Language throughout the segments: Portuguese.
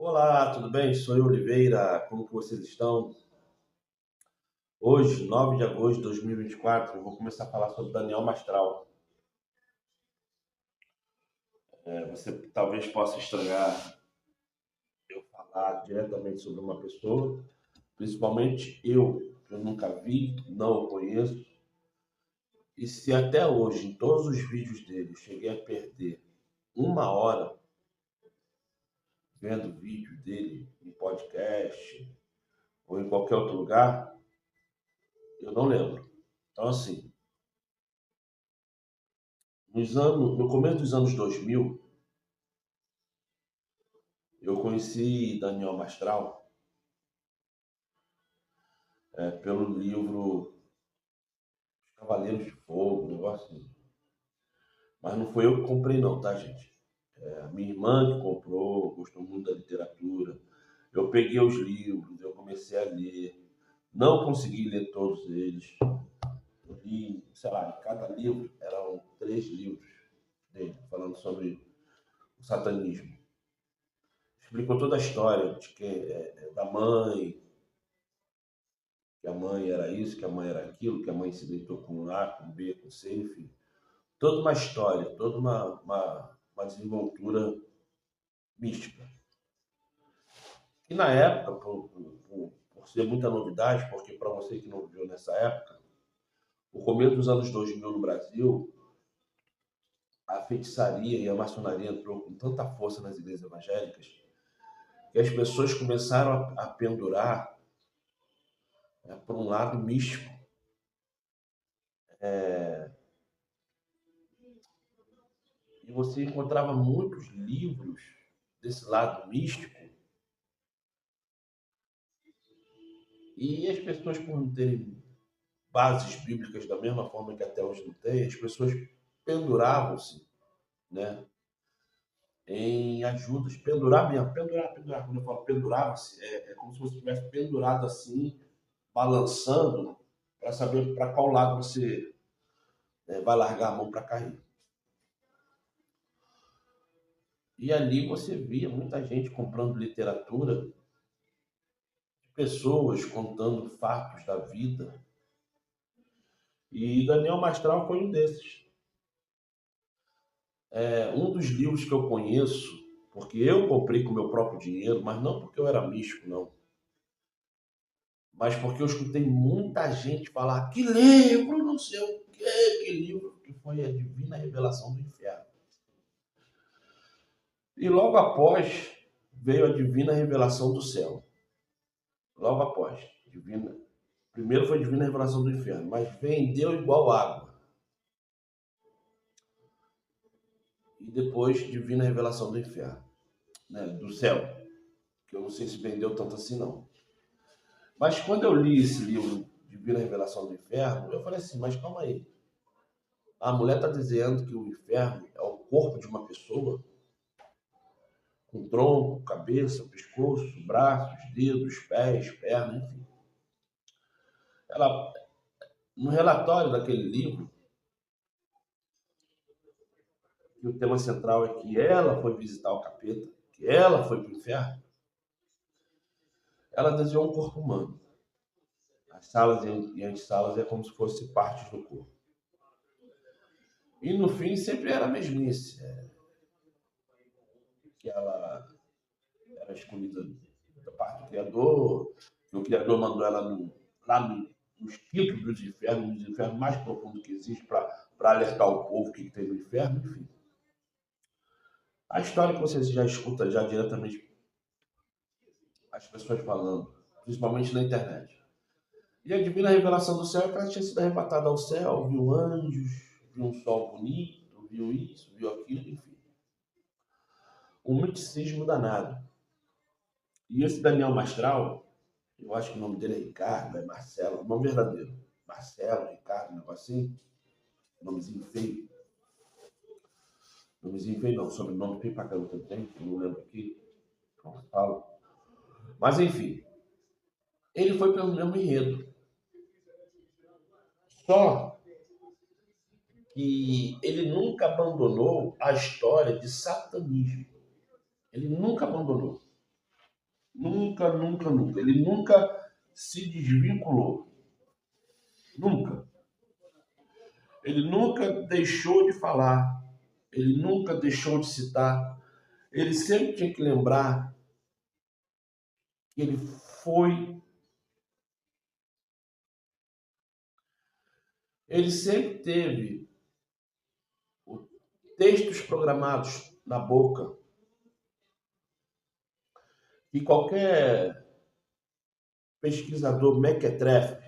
Olá, tudo bem? Sou eu, Oliveira. Como que vocês estão? Hoje, 9 de agosto de 2024, eu vou começar a falar sobre Daniel Mastral. Você talvez possa estranhar eu falar diretamente sobre uma pessoa, principalmente que eu nunca vi, não o conheço, e se até hoje, em todos os vídeos dele, eu cheguei a perder uma hora vendo vídeo dele em podcast ou em qualquer outro lugar, eu não lembro. Então, assim, no começo dos anos 2000, eu conheci Daniel Mastral pelo livro Cavaleiros de Fogo, um negócio assim. Mas não foi eu que comprei não, tá, gente? A minha irmã que comprou, gostou muito da literatura. Eu peguei os livros, eu comecei a ler. Não consegui ler todos eles. Eu li, sei lá, em cada livro eram 3 livros dele, falando sobre o satanismo. Explicou toda a história de da mãe, que a mãe era isso, que a mãe era aquilo, que a mãe se deitou com um A, com B, com C, enfim. Toda uma história, toda uma desenvoltura mística. E na época, por ser muita novidade, porque para você que não viveu nessa época, o começo dos anos 2000 no Brasil, a feitiçaria e a maçonaria entrou com tanta força nas igrejas evangélicas que as pessoas começaram a pendurar por um lado místico. E você encontrava muitos livros desse lado místico. E as pessoas, por não terem bases bíblicas da mesma forma que até hoje não tem, as pessoas penduravam-se, né, em ajudas. Pendurar mesmo, pendurar. Quando eu falo pendurava-se, é como se você estivesse pendurado assim, balançando, para saber para qual lado você vai largar a mão para cair. E ali você via muita gente comprando literatura, pessoas contando fatos da vida. E Daniel Mastral foi um desses. Um dos livros que eu conheço, porque eu comprei com meu próprio dinheiro, mas não porque eu era místico, não. Mas porque eu escutei muita gente falar que livro, não sei o quê, que livro, que foi a Divina Revelação do Inferno. E logo após veio a Divina Revelação do Céu. Logo após. Primeiro foi a Divina Revelação do Inferno, mas vendeu igual água. E depois Divina Revelação do Inferno, né, do céu, que eu não sei se vendeu tanto assim não. Mas quando eu li esse livro, Divina Revelação do Inferno, eu falei assim, mas calma aí. A mulher está dizendo que o inferno é o corpo de uma pessoa, com tronco, cabeça, pescoço, braços, dedos, pés, pernas, enfim. Ela, no relatório daquele livro, que o tema central é que ela foi visitar o capeta, que ela foi para o inferno, ela desenhou um corpo humano. As salas e antessalas é como se fossem partes do corpo. E no fim sempre era a mesmice. Que ela era escolhida da parte do Criador, que o Criador mandou ela nos quintos dos infernos mais profundos que existe, para alertar o povo que tem no inferno, enfim. A história que você já escuta já diretamente as pessoas falando, principalmente na internet. E a divina revelação do céu é que ela tinha sido arrebatada ao céu, viu anjos, viu um sol bonito, viu isso, viu aquilo, enfim. Um misticismo danado. E esse Daniel Mastral, eu acho que o nome dele é Ricardo, é Marcelo, o nome verdadeiro. Marcelo, Ricardo, um negocinho. Nomezinho feio. Nomezinho feio não, sobrenome feio pra caramba que eu tenho, que eu não lembro aqui. Como falo. Mas enfim, ele foi pelo mesmo enredo. Só que ele nunca abandonou a história de satanismo. Ele nunca abandonou. Nunca, nunca, nunca. Ele nunca se desvinculou. Nunca. Ele nunca deixou de falar. Ele nunca deixou de citar. Ele sempre tinha que lembrar que ele foi. Ele sempre teve textos programados na boca que qualquer pesquisador mequetrefe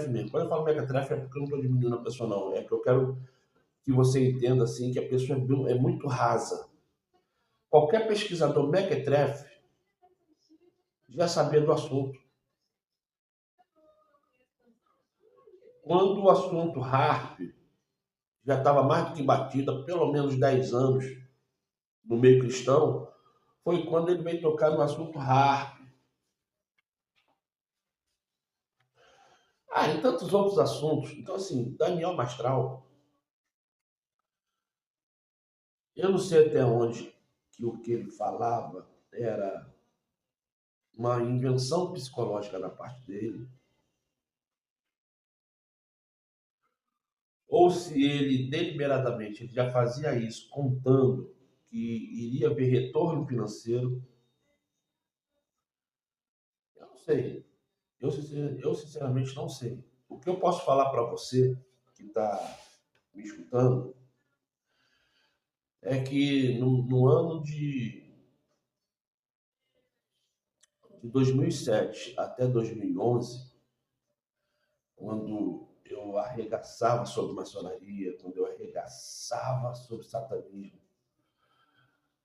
mesmo, quando eu falo mequetrefe é porque eu não estou diminuindo a pessoa não, é que eu quero que você entenda assim que a pessoa é muito rasa. Qualquer pesquisador mequetrefe já sabia do assunto. Quando o assunto HARP já estava mais do que batido há pelo menos 10 anos no meio cristão, foi quando ele veio tocar no assunto HARP. E tantos outros assuntos. Então, assim, Daniel Mastral, eu não sei até onde que o que ele falava era uma invenção psicológica da parte dele, ou se ele deliberadamente ele já fazia isso contando que iria haver retorno financeiro. Eu não sei. Eu sinceramente não sei. O que eu posso falar para você que está me escutando é que no ano de 2007 até 2011, quando eu arregaçava sobre maçonaria, quando eu arregaçava sobre satanismo,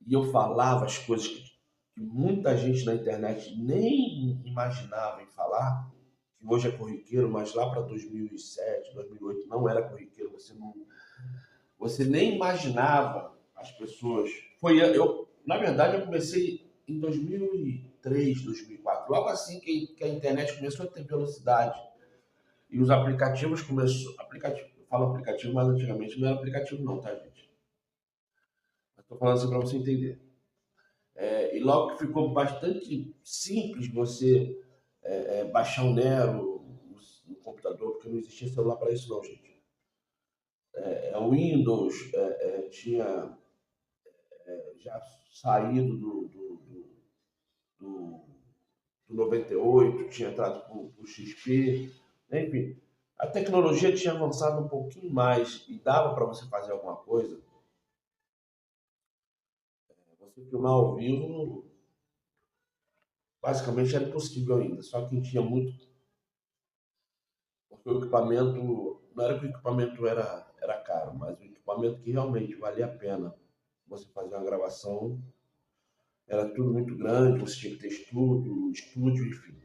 e eu falava as coisas que muita gente na internet nem imaginava em falar, que hoje é corriqueiro, mas lá para 2007, 2008 não era corriqueiro, você nem imaginava as pessoas. Na verdade, eu comecei em 2003, 2004, logo assim que a internet começou a ter velocidade e os aplicativos eu falo aplicativo, mas antigamente não era aplicativo não, tá, gente? Estou falando assim para você entender. E logo que ficou bastante simples você baixar o Nero no computador, porque não existia celular para isso não, gente. O Windows tinha já saído do, do 98, tinha entrado para o XP, enfim. A tecnologia tinha avançado um pouquinho mais e dava para você fazer alguma coisa. Você filmar ao vivo, basicamente era impossível ainda. Só quem tinha muito. Porque o equipamento. Não era que o equipamento era caro, mas o equipamento que realmente valia a pena você fazer uma gravação era tudo muito grande, você tinha que ter estúdio, enfim.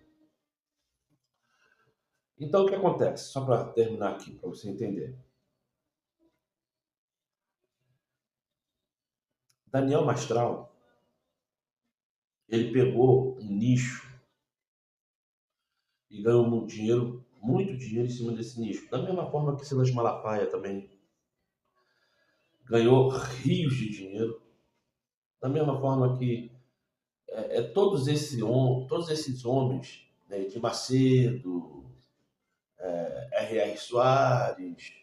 Então o que acontece? Só para terminar aqui, para você entender. Daniel Mastral, ele pegou um nicho e ganhou muito dinheiro em cima desse nicho. Da mesma forma que Silas Malafaia também ganhou rios de dinheiro. Da mesma forma que todos esses homens, né, de Macedo, R.R. Soares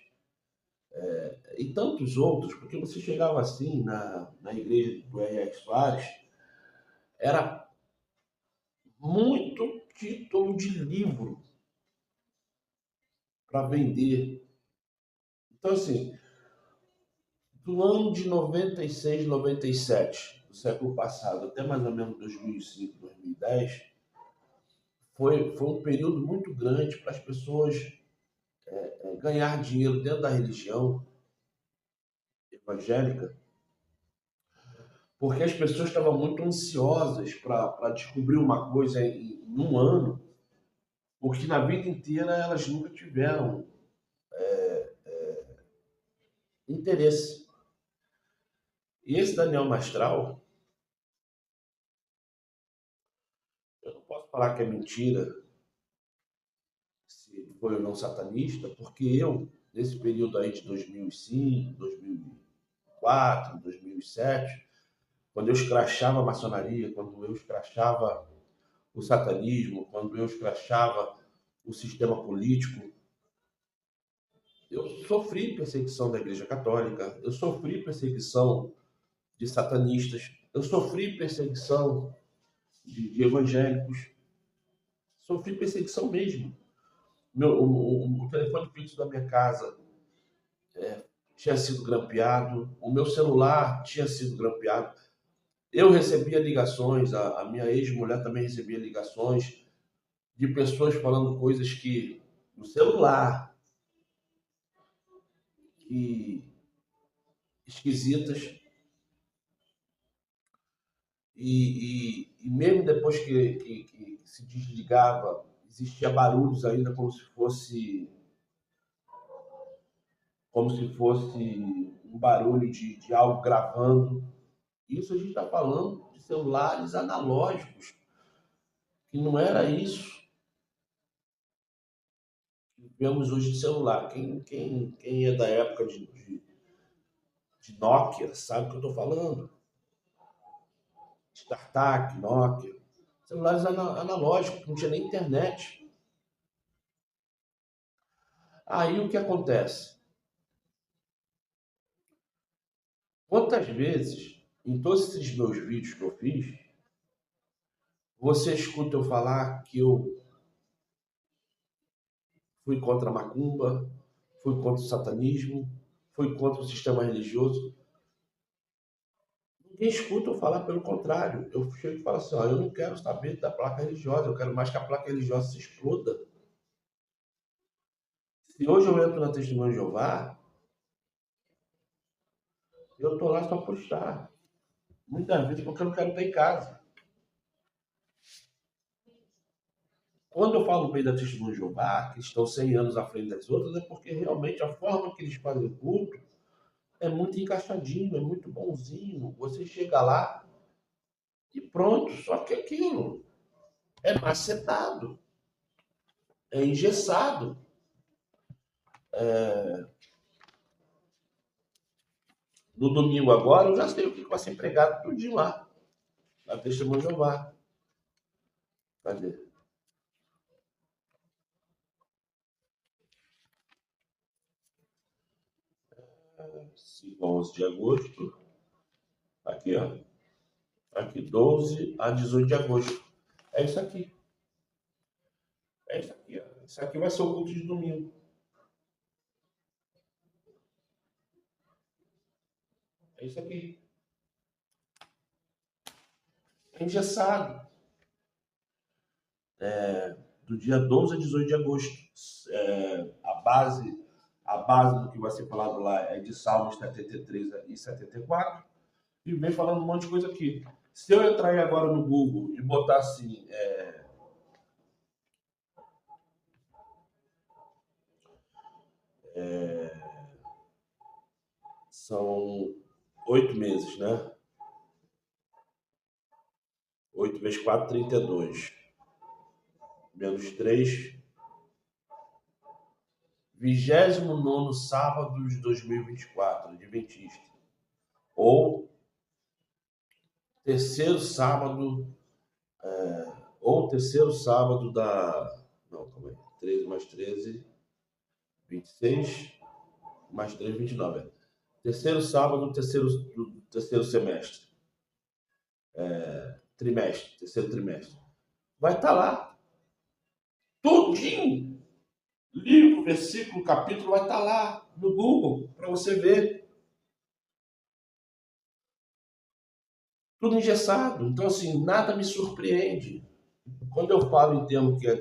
e tantos outros, porque você chegava assim na igreja do R.R. Soares, era muito título de livro para vender. Então, assim, do ano de 96, 97, do século passado, até mais ou menos 2005, 2010, foi um período muito grande para as pessoas ganhar dinheiro dentro da religião evangélica, porque as pessoas estavam muito ansiosas para descobrir uma coisa em um ano, porque na vida inteira elas nunca tiveram interesse. E esse Daniel Mastral, eu não posso falar que é mentira, se foi ou não satanista, porque eu, nesse período aí de 2005, 2004, 2007, quando eu escrachava a maçonaria, quando eu escrachava o satanismo, quando eu escrachava o sistema político, eu sofri perseguição da Igreja Católica, eu sofri perseguição de satanistas, eu sofri perseguição de evangélicos, sofri perseguição mesmo. O telefone fixo da minha casa tinha sido grampeado, o meu celular tinha sido grampeado. Eu recebia ligações, a minha ex-mulher também recebia ligações de pessoas falando coisas que no celular, que esquisitas, e mesmo depois que se desligava, existia barulhos ainda como se fosse um barulho de algo gravando. Isso a gente está falando de celulares analógicos, que não era isso que vemos hoje de celular. Quem é da época de Nokia sabe o que eu estou falando. StarTAC, Nokia. Celulares analógicos, não tinha nem internet. Aí o que acontece? Quantas vezes, em todos esses meus vídeos que eu fiz, você escuta eu falar que eu fui contra a macumba, fui contra o satanismo, fui contra o sistema religioso? Ninguém escuta eu falar, pelo contrário. Eu chego e falo assim, ó, eu não quero saber da placa religiosa, eu quero mais que a placa religiosa se exploda. Se hoje eu entro na Testemunha de Jeová, eu estou lá só por estar. Muitas vezes porque eu não quero estar em casa. Quando eu falo bem da Testemunha de Jeová, que estão 100 anos à frente das outras, é porque realmente a forma que eles fazem o culto é muito encaixadinho, é muito bonzinho. Você chega lá e pronto, só que aquilo é macetado, é engessado. No domingo agora, eu já sei o que vai ser pregado tudinho lá, na Testemunha de Jeová. Cadê? 11 de agosto. Aqui, ó. Aqui, 12 a 18 de agosto. É isso aqui. É isso aqui, ó. Isso aqui vai ser o culto de domingo. É isso aqui. É engessado. Do dia 12 a 18 de agosto. A base do que vai ser falado lá é de Salmos 73 e 74. E vem falando um monte de coisa aqui. Se eu entrar aí agora no Google e botar assim, são 8 meses, né? 8 vezes 4, 32. Menos 3. 29º sábado de 2024, Adventista. Ou terceiro sábado, da... Não, calma aí. 13 mais 13, 26, mais 3, 29. Terceiro sábado do terceiro semestre. Trimestre, terceiro trimestre. Vai estar lá. Tudinho. Livro, versículo, capítulo, vai estar lá no Google para você ver. Tudo engessado. Então, assim, nada me surpreende. Quando eu falo em termos que a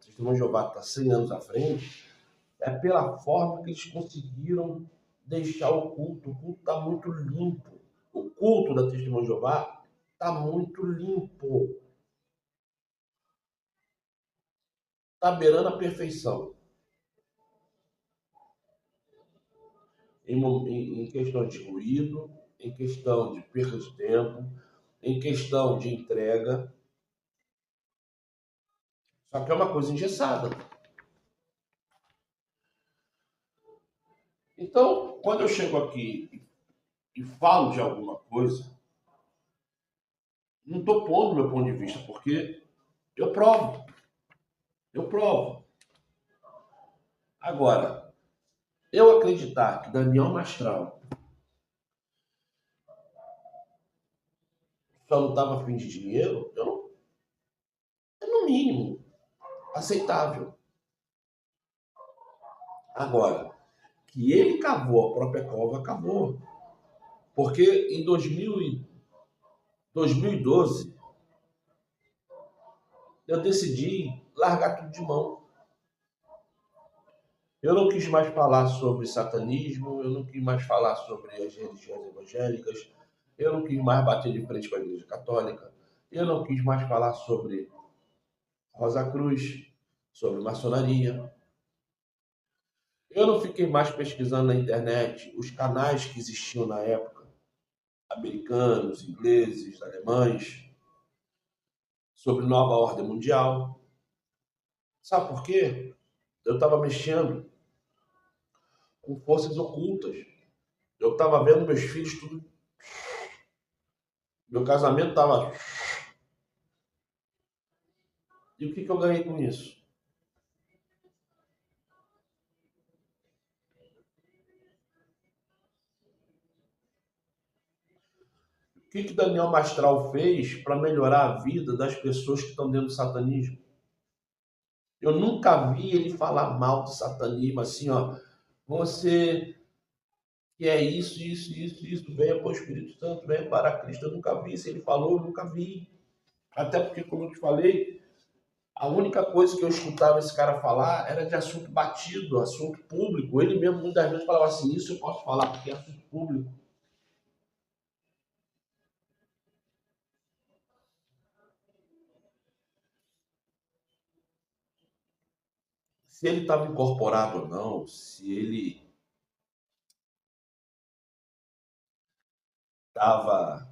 Testemunha de Jeová está 100 anos à frente, é pela forma que eles conseguiram deixar o culto. O culto está muito limpo. O culto da Testemunha de Jeová está muito limpo. Está beirando a perfeição. Em questão de ruído, em questão de perda de tempo, em questão de entrega. Só que é uma coisa engessada. Então, quando eu chego aqui e falo de alguma coisa, não estou pondo meu ponto de vista, porque eu provo. Eu provo. Agora, eu acreditar que Daniel Mastral só não estava afim de dinheiro, eu não, é no mínimo aceitável. Agora, que ele cavou a própria cova, cavou. Porque em 2012, eu decidi largar tudo de mão. Eu não quis mais falar sobre satanismo, eu não quis mais falar sobre as religiões evangélicas, eu não quis mais bater de frente com a Igreja Católica, eu não quis mais falar sobre Rosa Cruz, sobre maçonaria. Eu não fiquei mais pesquisando na internet os canais que existiam na época, americanos, ingleses, alemães, sobre nova ordem mundial. Sabe por quê? Eu estava mexendo com forças ocultas. Eu estava vendo meus filhos tudo. Meu casamento estava. E o que eu ganhei com isso? O que Daniel Mastral fez para melhorar a vida das pessoas que estão dentro do satanismo? Eu nunca vi ele falar mal do satanismo, assim, ó. Você que é isso, isso, isso, isso, venha para o Espírito Santo, venha para Cristo. Eu nunca vi. Se ele falou, eu nunca vi. Até porque, como eu te falei, a única coisa que eu escutava esse cara falar era de assunto batido, assunto público. Ele mesmo muitas vezes falava assim, isso eu posso falar porque é assunto público. Se ele estava incorporado ou não, se ele estava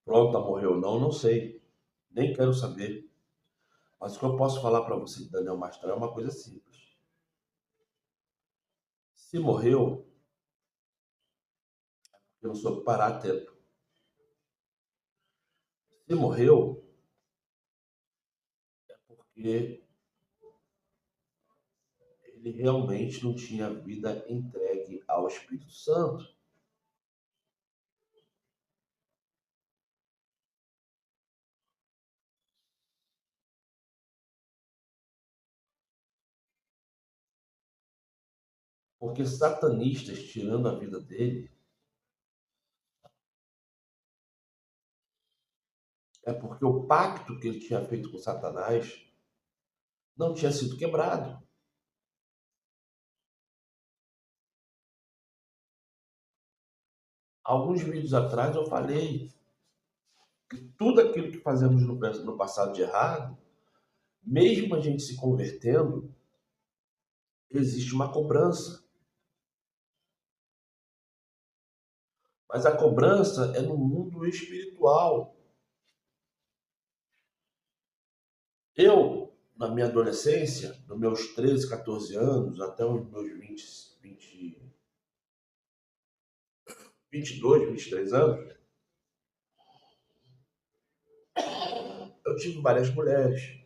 pronto a morrer ou não, não sei. Nem quero saber. Mas o que eu posso falar para você de Daniel Mastral é uma coisa simples. Se morreu, eu não soube parar a tempo. Se morreu, porque ele realmente não tinha a vida entregue ao Espírito Santo. Porque satanistas tirando a vida dele é porque o pacto que ele tinha feito com Satanás não tinha sido quebrado. Alguns vídeos atrás eu falei que tudo aquilo que fazemos no passado de errado, mesmo a gente se convertendo, existe uma cobrança. Mas a cobrança é no mundo espiritual. Eu, na minha adolescência, dos meus 13, 14 anos, até os meus 22, 23 anos, eu tive várias mulheres,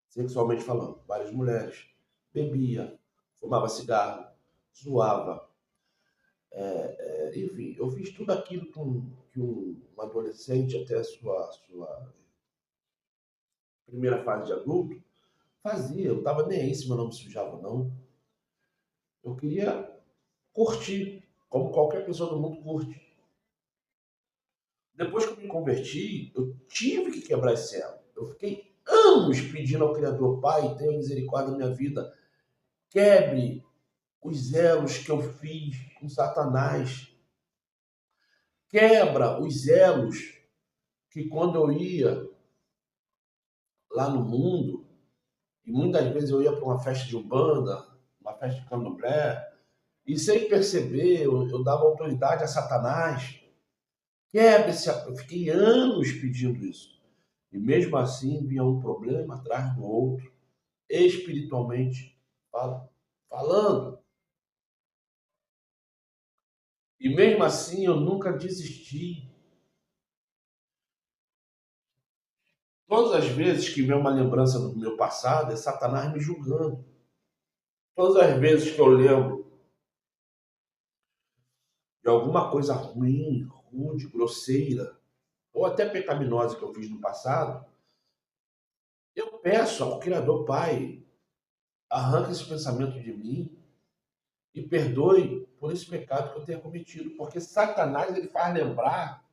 sexualmente falando, várias mulheres. Bebia, fumava cigarro, zoava. Enfim, eu fiz tudo aquilo que um adolescente até a sua primeira fase de adulto fazia. Eu estava nem aí se meu nome sujava, não. Eu queria curtir, como qualquer pessoa do mundo curte. Depois que eu me converti, eu tive que quebrar esse elo. Eu fiquei anos pedindo ao Criador, Pai, tenha misericórdia da minha vida. Quebre os elos que eu fiz com Satanás. Quebra os elos que quando eu ia lá no mundo, e muitas vezes eu ia para uma festa de umbanda, uma festa de candomblé, e sem perceber, eu dava autoridade a Satanás. Quebra esse... Eu fiquei anos pedindo isso. E mesmo assim vinha um problema atrás do outro, espiritualmente falando. E mesmo assim eu nunca desisti. Todas as vezes que vem uma lembrança do meu passado, é Satanás me julgando. Todas as vezes que eu lembro de alguma coisa ruim, rude, grosseira, ou até pecaminosa que eu fiz no passado, eu peço ao Criador, Pai, arranca esse pensamento de mim e perdoe por esse pecado que eu tenha cometido. Porque Satanás ele faz lembrar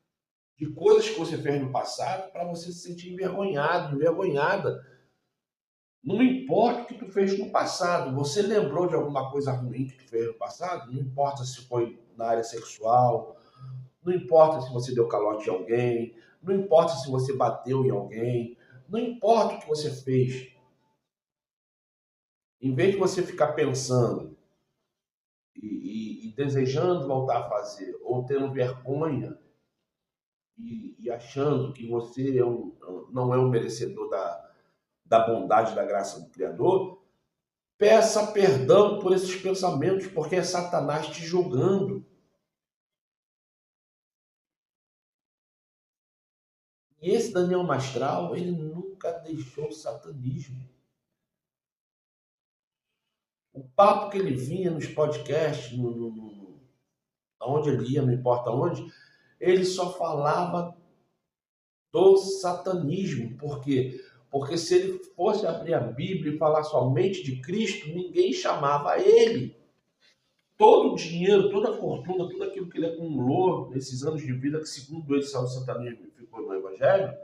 de coisas que você fez no passado para você se sentir envergonhado, envergonhada. Não importa o que tu fez no passado, você lembrou de alguma coisa ruim que tu fez no passado, não importa se foi na área sexual, não importa se você deu calote em alguém, não importa se você bateu em alguém, não importa o que você fez. Em vez de você ficar pensando e desejando voltar a fazer, ou tendo vergonha e achando que você não é um merecedor da bondade, da graça do Criador, peça perdão por esses pensamentos, porque é Satanás te julgando. E esse Daniel Mastral, ele nunca deixou o satanismo. O papo que ele vinha nos podcasts, onde ele ia, não importa onde, ele só falava do satanismo. Por quê? Porque se ele fosse abrir a Bíblia e falar somente de Cristo, ninguém chamava ele. Todo o dinheiro, toda a fortuna, tudo aquilo que ele acumulou nesses anos de vida, que segundo ele saiu do satanismo e ficou no Evangelho,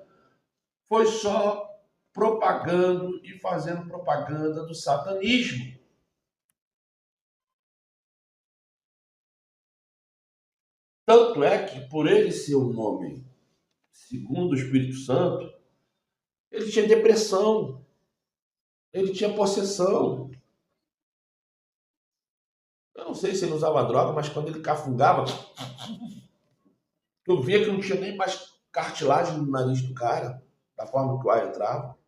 foi só propagando e fazendo propaganda do satanismo. Tanto é que, por ele ser um homem segundo o Espírito Santo, ele tinha depressão, ele tinha possessão. Eu não sei se ele usava droga, mas quando ele cafungava, eu via que não tinha nem mais cartilagem no nariz do cara, da forma que o ar entrava.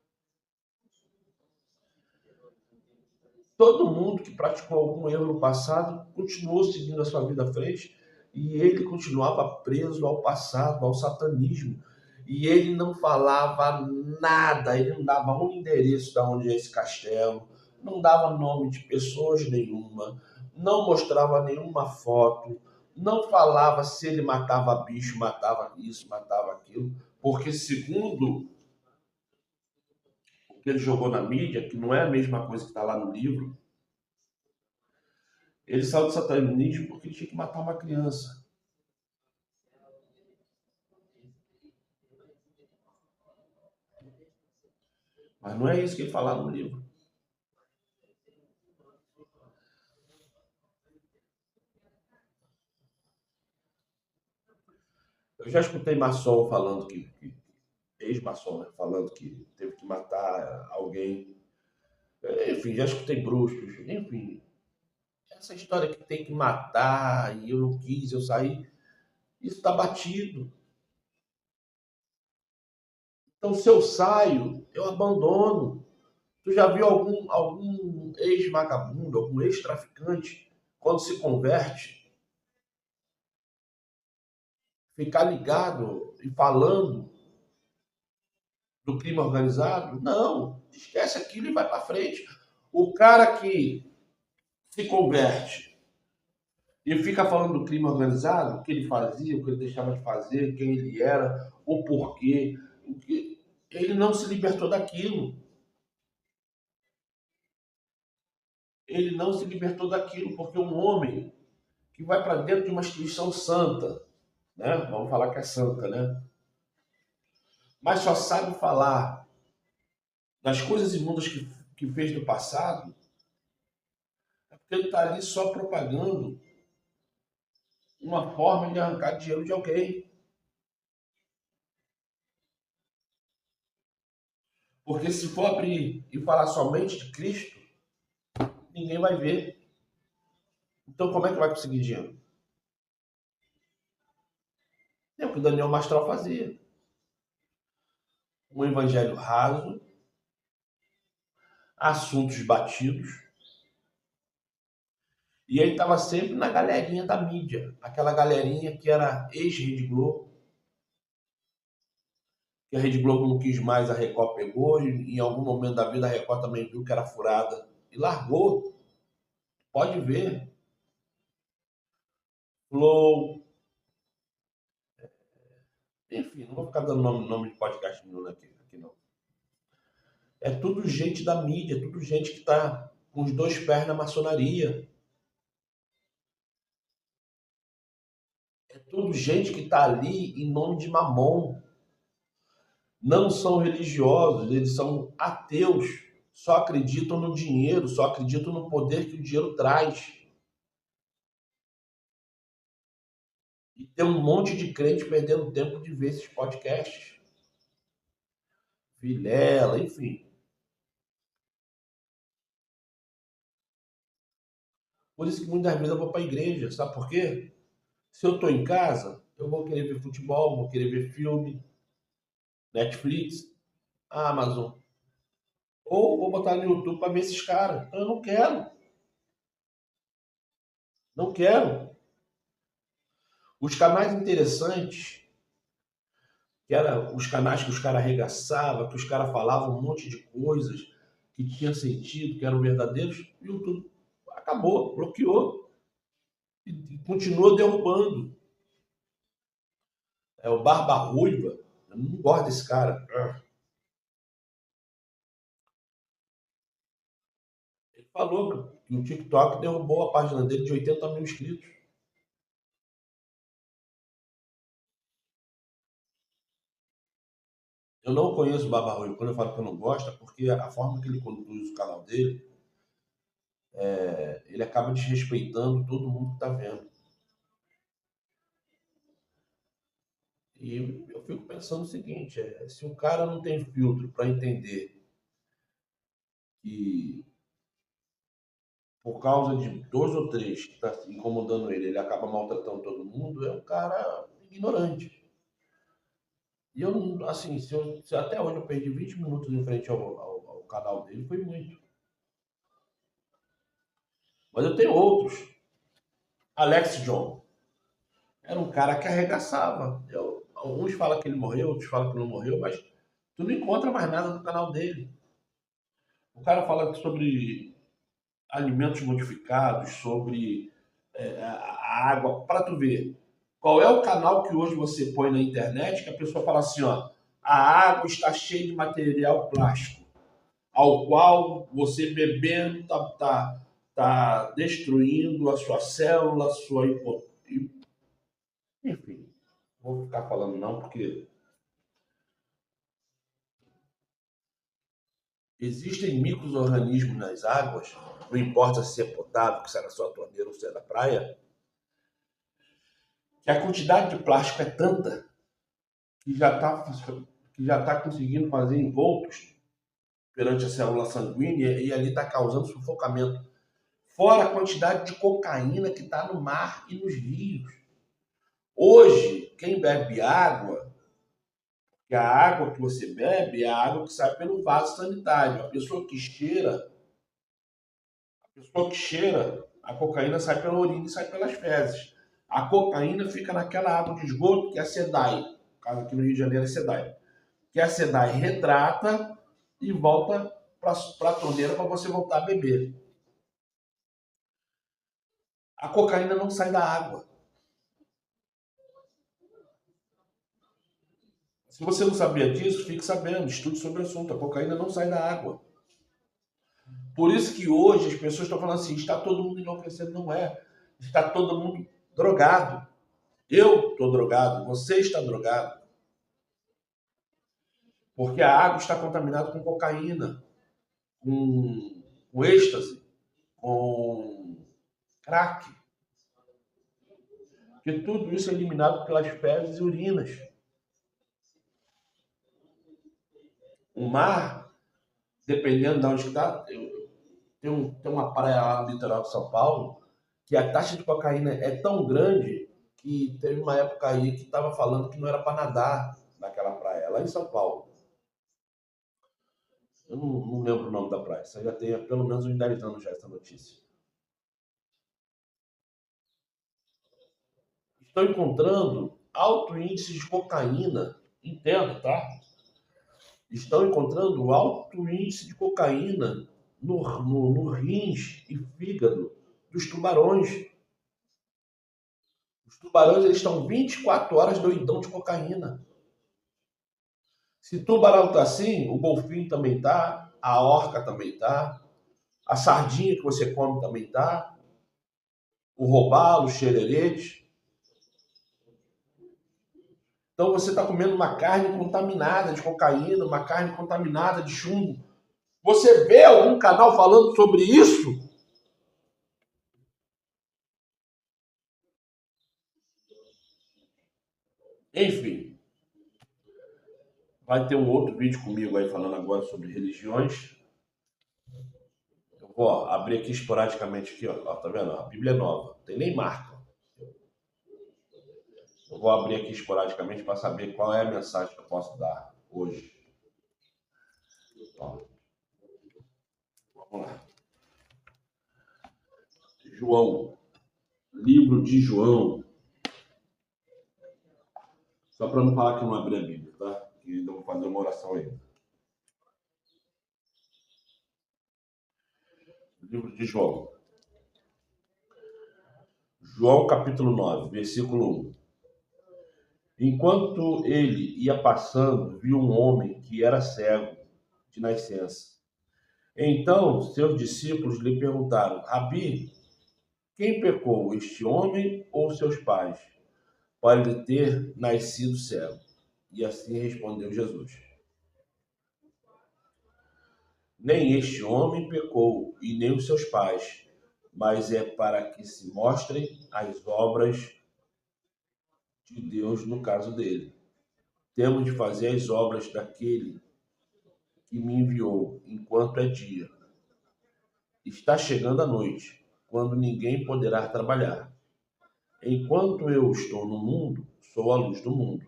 Todo mundo que praticou algum erro no passado continuou seguindo a sua vida à frente e ele continuava preso ao passado, ao satanismo. E ele não falava nada, ele não dava um endereço de onde é esse castelo, não dava nome de pessoas nenhuma, não mostrava nenhuma foto, não falava se ele matava bicho, matava isso, matava aquilo, porque segundo o que ele jogou na mídia, que não é a mesma coisa que está lá no livro, ele saiu do satanismo porque ele tinha que matar uma criança. Mas não é isso que ele fala no livro. Eu já escutei maçom falando ex-maçom, né, falando que teve que matar alguém. Enfim, já escutei bruxos. Enfim, essa história que tem que matar e eu não quis, eu saí, isso está batido. Então, se eu saio, eu abandono. Tu já viu algum ex-vagabundo, algum ex-traficante, quando se converte, ficar ligado e falando do crime organizado? Não, esquece aquilo e vai para frente. O cara que se converte e fica falando do crime organizado, o que ele fazia, o que ele deixava de fazer, quem ele era, o porquê, ele não se libertou daquilo. Ele não se libertou daquilo porque um homem que vai para dentro de uma instituição santa, né? Vamos falar que é santa, né? Mas só sabe falar das coisas imundas que fez no passado, é porque ele está ali só propagando uma forma de arrancar dinheiro de alguém. Porque se for abrir e falar somente de Cristo, ninguém vai ver. Então como é que vai conseguir dinheiro? É o que o Daniel Mastral fazia. Um evangelho raso, assuntos batidos, E ele estava sempre na galerinha da mídia, aquela galerinha que era ex-Rede Globo, que a Rede Globo não quis mais, a Record pegou, e em algum momento da vida a Record também viu que era furada e largou. Pode ver. Flow, enfim, não vou ficar dando nome de podcast nenhum aqui não. É tudo gente da mídia, é tudo gente que está com os dois pés na maçonaria. É tudo gente que está ali em nome de Mamon. Não são religiosos, eles são ateus. Só acreditam no dinheiro, só acreditam no poder que o dinheiro traz. E tem um monte de crente perdendo tempo de ver esses podcasts. Vilela, enfim. Por isso que muitas vezes eu vou para a igreja, sabe por quê? Se eu estou em casa, eu vou querer ver futebol, vou querer ver filme, Netflix, Amazon. Ou vou botar no YouTube para ver esses caras. Eu não quero, não quero. Os canais interessantes, que eram os canais que os caras arregaçavam, que os caras falavam um monte de coisas que tinha sentido, que eram verdadeiros, o YouTube acabou, bloqueou e continua derrubando. É o Barba Ruiva, eu não gosto desse cara. Ele falou que o TikTok derrubou a página dele de 80 mil inscritos. Eu não conheço o Barba Ruiva. Quando eu falo que eu não gosto, é porque a forma que ele conduz o canal dele, ele acaba desrespeitando todo mundo que está vendo. E eu fico pensando o seguinte, se o cara não tem filtro para entender que por causa de dois ou três que está incomodando ele, ele acaba maltratando todo mundo, é um cara ignorante. E eu, assim, se até hoje eu perdi 20 minutos em frente ao canal dele, foi muito. Mas eu tenho outros. Alex John era um cara que arregaçava. Alguns falam que ele morreu, outros falam que não morreu, mas tu não encontra mais nada no canal dele. O cara fala sobre alimentos modificados, sobre a água, para tu ver. Qual é o canal que hoje você põe na internet que a pessoa fala assim, ó, a água está cheia de material plástico, ao qual você bebendo tá destruindo a sua célula, a sua enfim, vou ficar falando não, porque existem micro-organismos nas águas, não importa se é potável, se é na sua torneira ou se é da praia, que a quantidade de plástico é tanta que já está conseguindo fazer envoltos perante a célula sanguínea e ali está causando sufocamento. Fora a quantidade de cocaína que está no mar e nos rios. Hoje, quem bebe água, que a água que você bebe é a água que sai pelo vaso sanitário. A pessoa que cheira, a cocaína sai pela urina e sai pelas fezes. A cocaína fica naquela água de esgoto que é a SEDAI. No caso aqui no Rio de Janeiro é SEDAI. Que a SEDAI retrata e volta para a torneira para você voltar a beber. A cocaína não sai da água. Se você não sabia disso, fique sabendo, estude sobre o assunto. A cocaína não sai da água. Por isso que hoje as pessoas estão falando assim, está todo mundo enlouquecendo. Não é. Está todo mundo drogado. Eu estou drogado, você está drogado. Porque a água está contaminada com cocaína, com êxtase, com crack. Porque tudo isso é eliminado pelas fezes e urinas. O mar, dependendo de onde está, tem uma praia lá no litoral de São Paulo que a taxa de cocaína é tão grande que teve uma época aí que estava falando que não era para nadar naquela praia, lá em São Paulo. Eu não lembro o nome da praia, isso aí já tem pelo menos uns 10 anos já essa notícia. estão encontrando alto índice de cocaína, entenda, tá? Estão encontrando alto índice de cocaína no rins e fígado dos tubarões. Os tubarões eles estão 24 horas doidão de cocaína. Se tubarão tá assim, o golfinho também tá, a orca também tá, a sardinha que você come também tá, o robalo, o xererete. Então você está comendo uma carne contaminada de cocaína, uma carne contaminada de chumbo. Você vê algum canal falando sobre isso? Enfim, vai ter um outro vídeo comigo aí falando agora sobre religiões. Eu vou abrir aqui esporadicamente aqui, ó, tá vendo? A Bíblia é nova, não tem nem marca. Eu vou abrir aqui esporadicamente para saber qual é a mensagem que eu posso dar hoje. Ó, vamos lá. João, livro de João. Só para não falar que eu não abri a Bíblia, tá? Que ainda vou fazer uma oração aí. Livro de João. João capítulo 9, versículo 1. Enquanto ele ia passando, viu um homem que era cego de nascença. Então seus discípulos lhe perguntaram: Rabi, quem pecou, este homem ou seus pais, para ele ter nascido cego? E assim respondeu Jesus: Nem este homem pecou, e nem os seus pais, mas é para que se mostrem as obras de Deus no caso dele. Temos de fazer as obras daquele que me enviou enquanto é dia. Está chegando a noite, quando ninguém poderá trabalhar. Enquanto eu estou no mundo, sou a luz do mundo.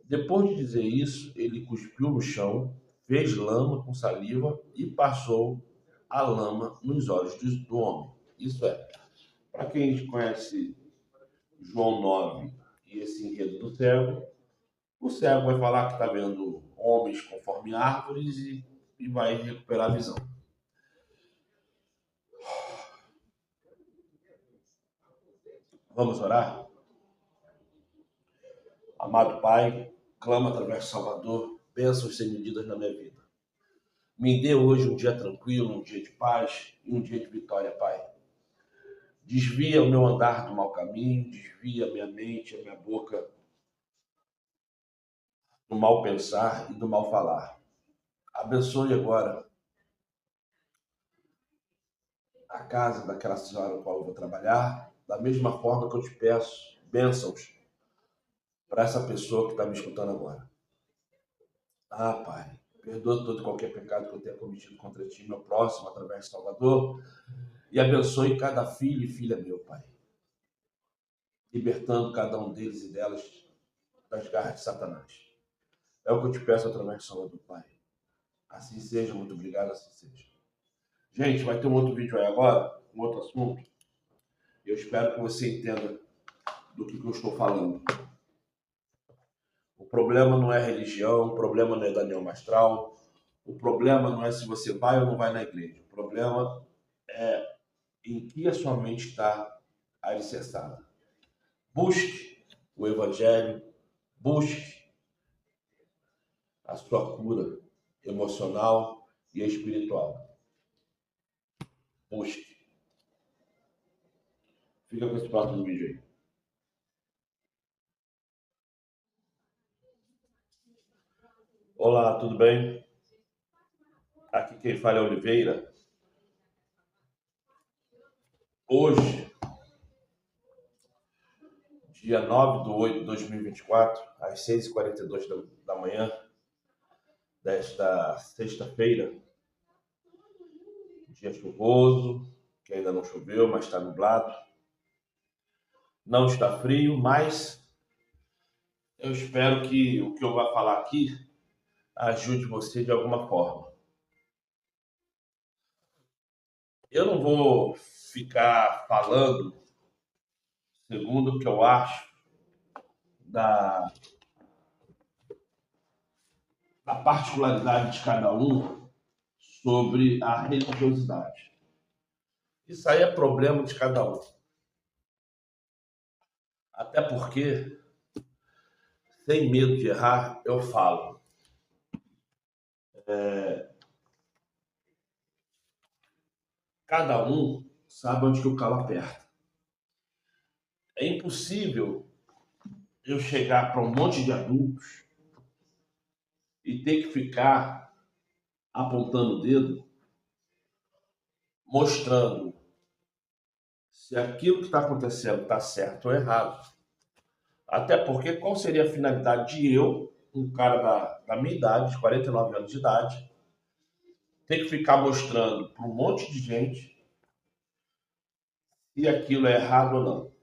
Depois de dizer isso, ele cuspiu no chão, fez lama com saliva e passou a lama nos olhos do homem. Isso é, para quem conhece João 9 e esse enredo do cego, o cego vai falar que está vendo homens conforme árvores e vai recuperar a visão. Vamos orar? Amado Pai, clamo através do Salvador, bênçãos sem medidas na minha vida. Me dê hoje um dia tranquilo, um dia de paz e um dia de vitória, Pai. Desvia o meu andar do mau caminho, desvia a minha mente, a minha boca do mal pensar e do mal falar. Abençoe agora a casa daquela senhora com a qual eu vou trabalhar, da mesma forma que eu te peço bênçãos para essa pessoa que está me escutando agora. Ah, Pai, perdoa todo e qualquer pecado que eu tenha cometido contra ti, meu próximo, através de Salvador, e abençoe cada filho e filha meu, Pai, libertando cada um deles e delas das garras de Satanás. É o que eu te peço através de Salvador, Pai. Assim seja, muito obrigado, assim seja. Gente, vai ter um outro vídeo aí agora, um outro assunto. Eu espero que você entenda do que eu estou falando. O problema não é religião, o problema não é Daniel Astral, o problema não é se você vai ou não vai na igreja. O problema é em que a sua mente está alicerçada. Busque o Evangelho, busque a sua cura emocional e espiritual. Busque. Fica com esse próximo vídeo aí. Olá, tudo bem? Aqui quem fala é Oliveira. Hoje, dia 9/8/2024, às 6h42 da manhã, desta sexta-feira, dia chuvoso, que ainda não choveu, mas está nublado. Não está frio, mas eu espero que o que eu vou falar aqui ajude você de alguma forma. Eu não vou ficar falando segundo o que eu acho da, da particularidade de cada um sobre a religiosidade. Isso aí é problema de cada um. Até porque, sem medo de errar, eu falo. Cada um sabe onde que o calo aperta. É impossível eu chegar para um monte de adultos e ter que ficar apontando o dedo, mostrando se aquilo que está acontecendo está certo ou errado. Até porque qual seria a finalidade de eu, um cara da minha idade, de 49 anos de idade, ter que ficar mostrando para um monte de gente se aquilo é errado ou não.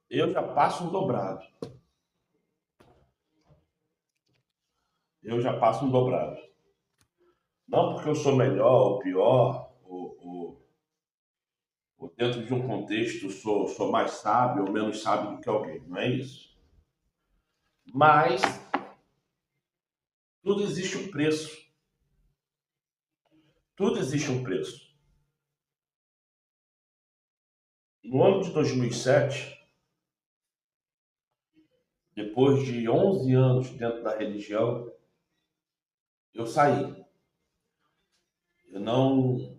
Eu já passo um dobrado. Eu já passo um dobrado. Não porque eu sou melhor ou pior, ou dentro de um contexto sou mais sábio ou menos sábio do que alguém. Não é isso. Mas tudo existe um preço. Tudo existe um preço. No ano de 2007, depois de 11 anos dentro da religião, eu saí. Eu não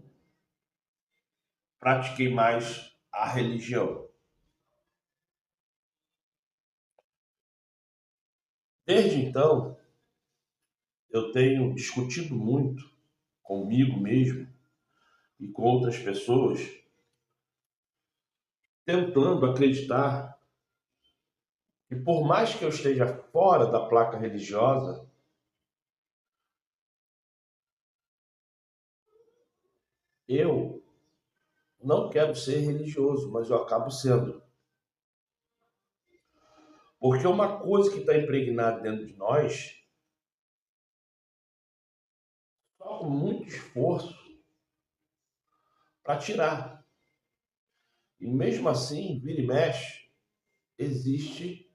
pratiquei mais a religião. Desde então, eu tenho discutido muito comigo mesmo e com outras pessoas, tentando acreditar que por mais que eu esteja fora da placa religiosa, eu não quero ser religioso, mas eu acabo sendo. Porque uma coisa que está impregnada dentro de nós, só com muito esforço para tirar. E mesmo assim, vira e mexe, existe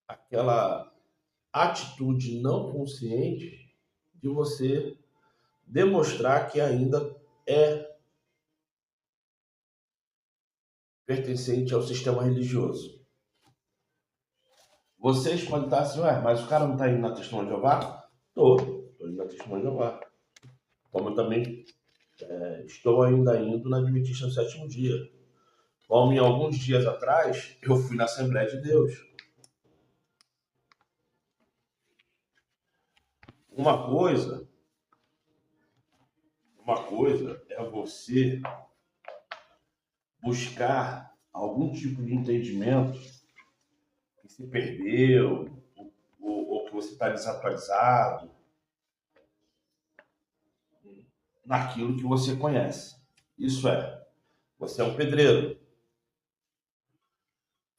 aquela atitude não consciente de você demonstrar que ainda é pertencente ao sistema religioso. Vocês podem estar assim, ué, mas o cara não está indo na Testemunha de Jeová? Estou indo na Testemunha de Jeová. Como eu também estou ainda indo na Adventista no Sétimo Dia. Como em alguns dias atrás, eu fui na Assembleia de Deus. Uma coisa, uma coisa é você buscar algum tipo de entendimento que se perdeu, ou que você está desatualizado naquilo que você conhece. Isso é, você é um pedreiro.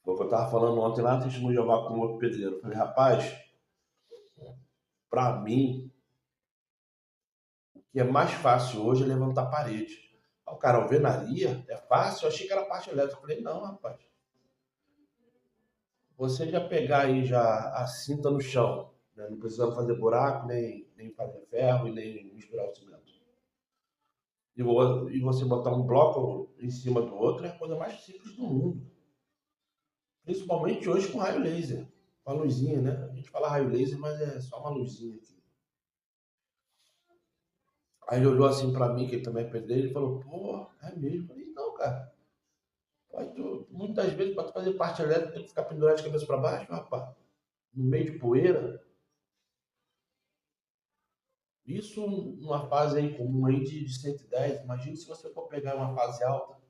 Foi o que eu estava falando ontem lá, Testemunho de Jeová com outro pedreiro. Eu falei, rapaz, para mim, o que é mais fácil hoje é levantar parede. O cara, alvenaria é fácil? Eu achei que era parte elétrica. Eu falei, não, rapaz. Você já pegar aí já a cinta no chão, né? Não precisando fazer buraco, nem fazer ferro e nem misturar o cimento. E você botar um bloco em cima do outro é a coisa mais simples do mundo. Principalmente hoje com raio laser. Com a luzinha, né? A gente fala raio laser, mas é só uma luzinha aqui. Aí ele olhou assim pra mim, que ele também é pedreiro, e falou, pô, é mesmo? Eu falei, não, cara. Muitas vezes, para fazer parte elétrica, tem que ficar pendurado de cabeça para baixo, rapaz. No meio de poeira. Isso numa fase aí comum aí de 110. Imagina se você for pegar uma fase alta,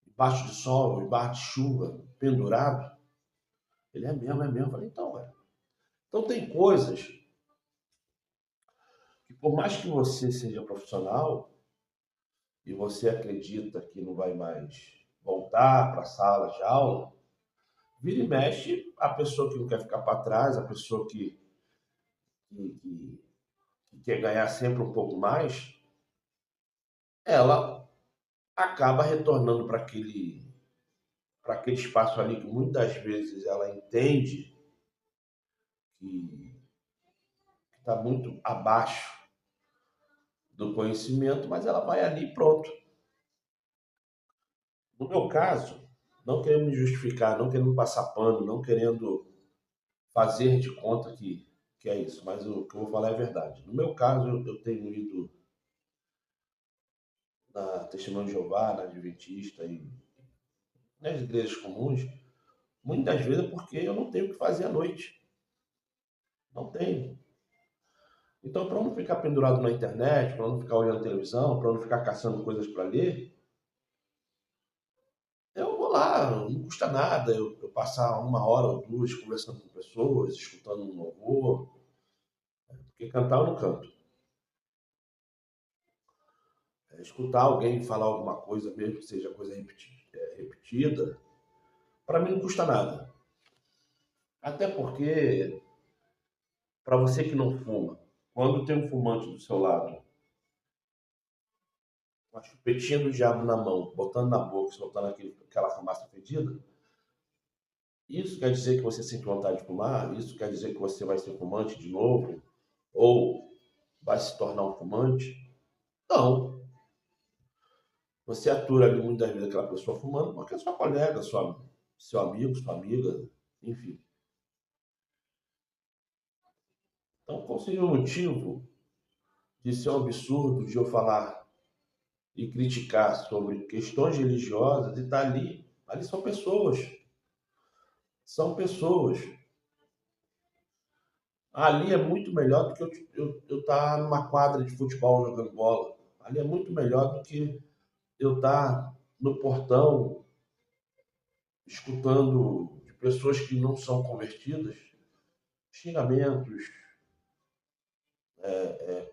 embaixo de sol, embaixo de chuva, pendurado. Ele é mesmo, é mesmo. Eu falei, então, cara. Então tem coisas que por mais que você seja profissional e você acredita que não vai mais voltar para a sala de aula, vira e mexe a pessoa que não quer ficar para trás, a pessoa que que quer ganhar sempre um pouco mais, ela acaba retornando para aquele espaço ali que muitas vezes ela entende que está muito abaixo do conhecimento, mas ela vai ali e pronto. No meu caso, não querendo me justificar, não querendo passar pano, não querendo fazer de conta que é isso, mas o que eu vou falar é verdade. No meu caso, eu tenho ido na Testemunho de Jeová, na Adventista e nas igrejas comuns, muitas vezes é porque eu não tenho o que fazer à noite. Não tenho. Então, para não ficar pendurado na internet, para não ficar olhando televisão, para não ficar caçando coisas para ler, eu vou lá, não custa nada eu passar uma hora ou duas conversando com pessoas, escutando um louvor, porque cantar eu não canto. Escutar alguém falar alguma coisa, mesmo que seja coisa repetida, para mim não custa nada. Até porque, para você que não fuma, quando tem um fumante do seu lado, com a chupetinha do diabo na mão, botando na boca, soltando aquela fumaça fedida, isso quer dizer que você sente vontade de fumar? Isso quer dizer que você vai ser fumante de novo? Ou vai se tornar um fumante? Não. Você atura ali muitas vezes aquela pessoa fumando porque é sua colega, seu amigo, sua amiga, enfim. Então, qual seria o motivo de ser um absurdo de eu falar e criticar sobre questões religiosas e estar ali? Ali são pessoas. São pessoas. Ali é muito melhor do que eu estar numa quadra de futebol jogando bola. Ali é muito melhor do que eu estar no portão escutando de pessoas que não são convertidas xingamentos,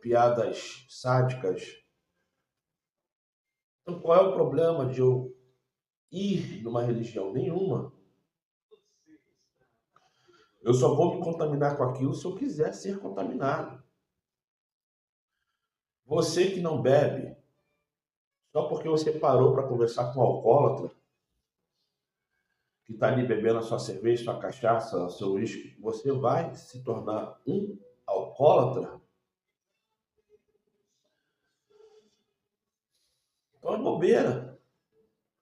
piadas sádicas. Então, qual é o problema de eu ir numa religião? Nenhuma. Eu só vou me contaminar com aquilo se eu quiser ser contaminado. Você que não bebe, só porque você parou para conversar com um alcoólatra, que está ali bebendo a sua cerveja, sua cachaça, seu uísque, você vai se tornar um alcoólatra? Então é bobeira.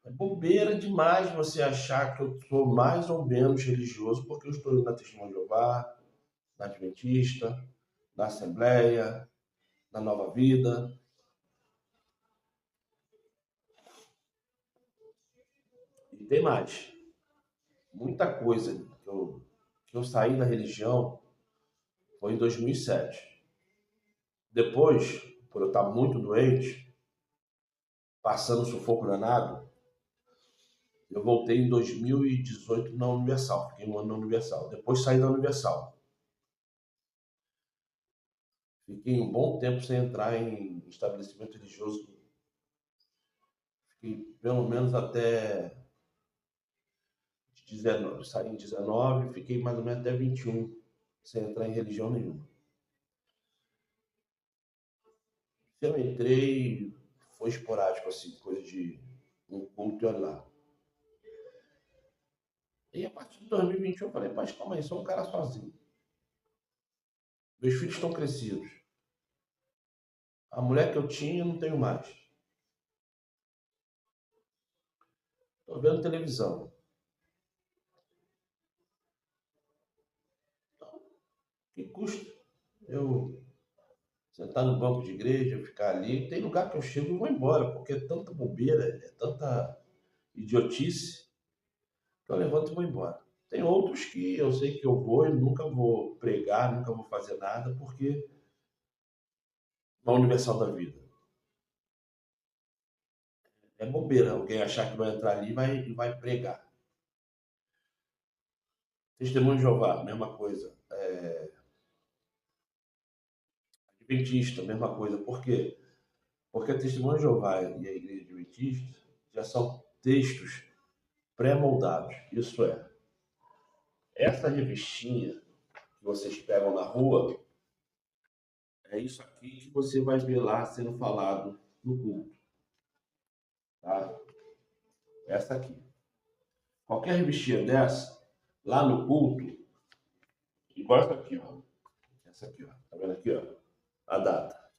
É bobeira demais você achar que eu sou mais ou menos religioso porque eu estou indo na Testemunha de Jeová, na Adventista, na Assembleia, na Nova Vida. E tem mais. Muita coisa que eu saí da religião foi em 2007. Depois, por eu estar muito doente, passando sufoco danado, eu voltei em 2018 na Universal. Fiquei um ano na Universal. Depois saí da Universal. Fiquei um bom tempo sem entrar em estabelecimento religioso. Fiquei pelo menos até 19. Saí em 19, fiquei mais ou menos até 21, sem entrar em religião nenhuma. Se eu entrei, foi esporádico, assim, coisa de um culto e olha lá. E a partir de 2021 eu falei, mas calma aí, sou um cara sozinho. Meus filhos estão crescidos. A mulher que eu tinha, eu não tenho mais. Estou vendo televisão. Então, que custa eu sentar no banco de igreja, ficar ali? Tem lugar que eu chego e vou embora, porque é tanta bobeira, é tanta idiotice, que eu levanto e vou embora. Tem outros que eu sei que eu vou e nunca vou pregar, nunca vou fazer nada, porque é uma universal da vida. É bobeira alguém achar que vai entrar ali e vai pregar. Testemunho de Jeová, mesma coisa. Adventista, mesma coisa. Por quê? Porque a Testemunho de Jeová e a Igreja Adventista já são textos pré-moldados. Isso é, essa revistinha que vocês pegam na rua, É isso aqui que você vai ver lá sendo falado no culto, tá? Essa aqui. Qualquer revistinha dessa, lá no culto, igual essa aqui, ó. Essa aqui, ó. Tá vendo aqui, ó? A data.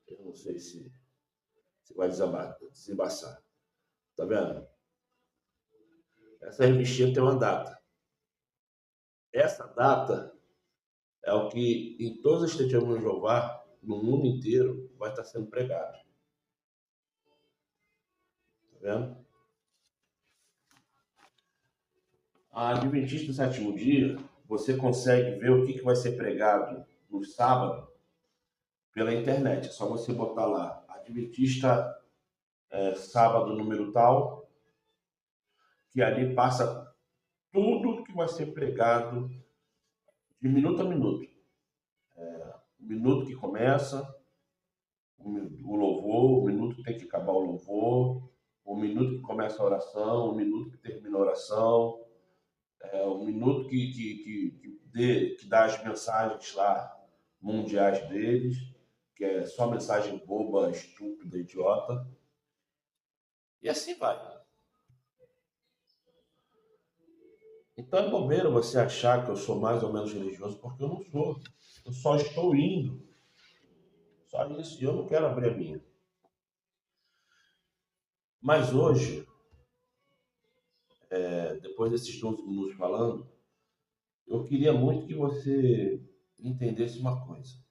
Eu não sei se vai desembaçar. Tá vendo? Essa revistinha tem uma data. Essa data é o que em todas as testemunhas de Jeová, no mundo inteiro, vai estar sendo pregado. Tá vendo? A Adventista do Sétimo Dia, você consegue ver o que vai ser pregado no sábado pela internet. É só você botar lá, Adventista sábado número tal, que ali passa tudo que vai ser pregado de minuto a minuto. O minuto que começa, o louvor, o minuto que tem que acabar o louvor, o minuto que começa a oração, o minuto que termina a oração, o minuto que dá as mensagens lá mundiais deles, que é só mensagem boba, estúpida, idiota. E assim vai. Então é bobeira você achar que eu sou mais ou menos religioso, porque eu não sou. Eu só estou indo. Só isso. E eu não quero abrir a minha. Mas hoje, depois desses 12 minutos falando, eu queria muito que você entendesse uma coisa.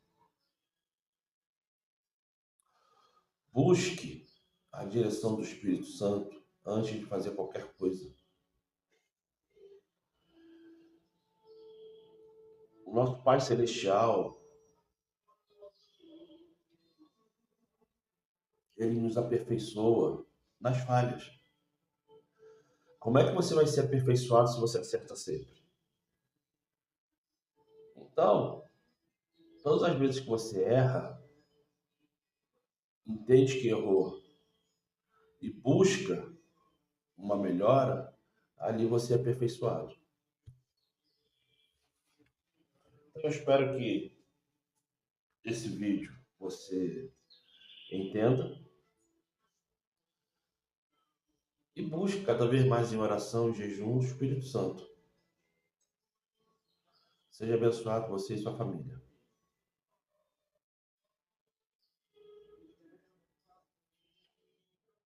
Busque a direção do Espírito Santo antes de fazer qualquer coisa. O nosso Pai Celestial, ele nos aperfeiçoa nas falhas. Como é que você vai ser aperfeiçoado se você acerta sempre? Então, todas as vezes que você erra, entende que errou e busca uma melhora, ali você é aperfeiçoado. Então, eu espero que esse vídeo você entenda e busque cada vez mais em oração e jejum o Espírito Santo. Seja abençoado você e sua família.